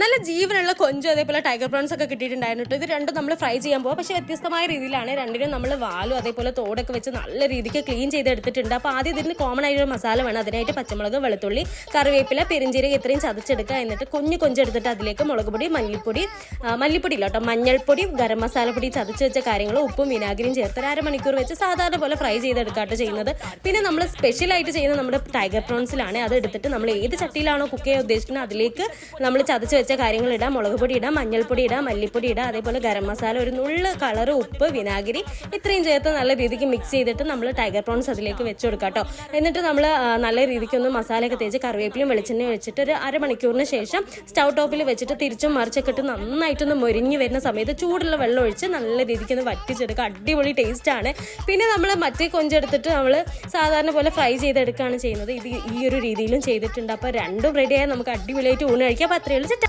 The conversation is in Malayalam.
നല്ല ജീവനുള്ള കൊഞ്ചും അതേപോലെ ടൈഗർ പ്രോൺസ് ഒക്കെ കിട്ടിയിട്ടുണ്ടായിരുന്നു കേട്ടോ. ഇത് രണ്ടും നമ്മൾ ഫ്രൈ ചെയ്യാൻ പോകും. പക്ഷേ വ്യത്യസ്തമായ രീതിയിലാണ്. രണ്ടിനും നമ്മൾ വാലും അതേപോലെ തോടൊക്കെ വെച്ച് നല്ല രീതിക്ക് ക്ലീൻ ചെയ്തെടുത്തിട്ടുണ്ട്. അപ്പോൾ ആദ്യം ഇതിന് കോമൺ ആയൊരു മസാല വേണം. അതിനായിട്ട് പച്ചമുളക്, വെളുത്തുള്ളി, കറിവേപ്പില, പെരിഞ്ചീരകം ഇത്രയും ചതച്ചെടുക്കുക. എന്നിട്ട് കൊഞ്ചെടുത്തിട്ട് അതിലേക്ക് മുളക് പൊടി, മല്ലിപ്പൊടി ഇല്ല കേട്ടോ, മഞ്ഞൾപ്പൊടി, ഗരം മസാലപ്പൊടി, ചതച്ച് വെച്ച കാര്യങ്ങൾ, ഉപ്പും വിനാഗിരിയും ചേർത്ത് 1/2 മണിക്കൂർ വെച്ച് സാധാരണ പോലെ ഫ്രൈ ചെയ്തെടുക്കാട്ടോ ചെയ്യുന്നത്. പിന്നെ നമ്മൾ സ്പെഷ്യലായിട്ട് ചെയ്യുന്നത് നമ്മുടെ ടൈഗർ പ്രോൺസിലാണ്. അത് എടുത്തിട്ട് നമ്മൾ ഏത് ചട്ടിയിലാണോ കുക്ക് ചെയ്യാൻ ഉദ്ദേശിക്കുന്നത് അതിലേക്ക് നമ്മൾ ചതച്ച് വെച്ച കാര്യങ്ങൾ ഇടാം. മുളക് പൊടി ഇടാം, മഞ്ഞൾപ്പൊടി ഇടാം, മല്ലിപ്പൊടി ഇടാം, അതേപോലെ ഗരം മസാല, ഒരു നുള്ള് കളറ്, ഉപ്പ്, വിനാഗിരി ഇത്രയും ചേർത്ത് നല്ല രീതിക്ക് മിക്സ് ചെയ്തിട്ട് നമ്മൾ ടൈഗർ പ്രോൺസ് അതിലേക്ക് വെച്ച് കൊടുക്കാം കേട്ടോ. എന്നിട്ട് നമ്മൾ നല്ല രീതിക്കൊന്ന് മസാലയൊക്കെ തേച്ച് കറിവേപ്പിലും വെളിച്ചെണ്ണയും വെച്ചിട്ട് ഒരു 1/2 മണിക്കൂറിന് ശേഷം സ്റ്റൗ ടോപ്പിൽ വെച്ചിട്ട് തിരിച്ചും മറിച്ചൊക്കെ ഇട്ട് നന്നായിട്ടൊന്ന് മൊരിഞ്ഞ് വരുന്ന സമയത്ത് ചൂടുള്ള വെള്ളം ഒഴിച്ച് നല്ല രീതിക്കൊന്ന് വറ്റിച്ചെടുക്കുക. അടിപൊളി ടേസ്റ്റാണ്. പിന്നെ നമ്മൾ മറ്റേ കൊഞ്ചെടുത്തിട്ട് നമ്മൾ സാധാരണ പോലെ ഫ്രൈ ചെയ്തെടുക്കുകയാണ് ചെയ്യുന്നത്. ഇത് ഈ ഒരു രീതിയിലും ചെയ്തിട്ടുണ്ട്. അപ്പോൾ രണ്ടും റെഡിയായാൽ നമുക്ക് അടിപൊളിയായിട്ട് ഊണ് കഴിക്കാം. അപ്പോൾ അത്രയേ ഉള്ളൂ.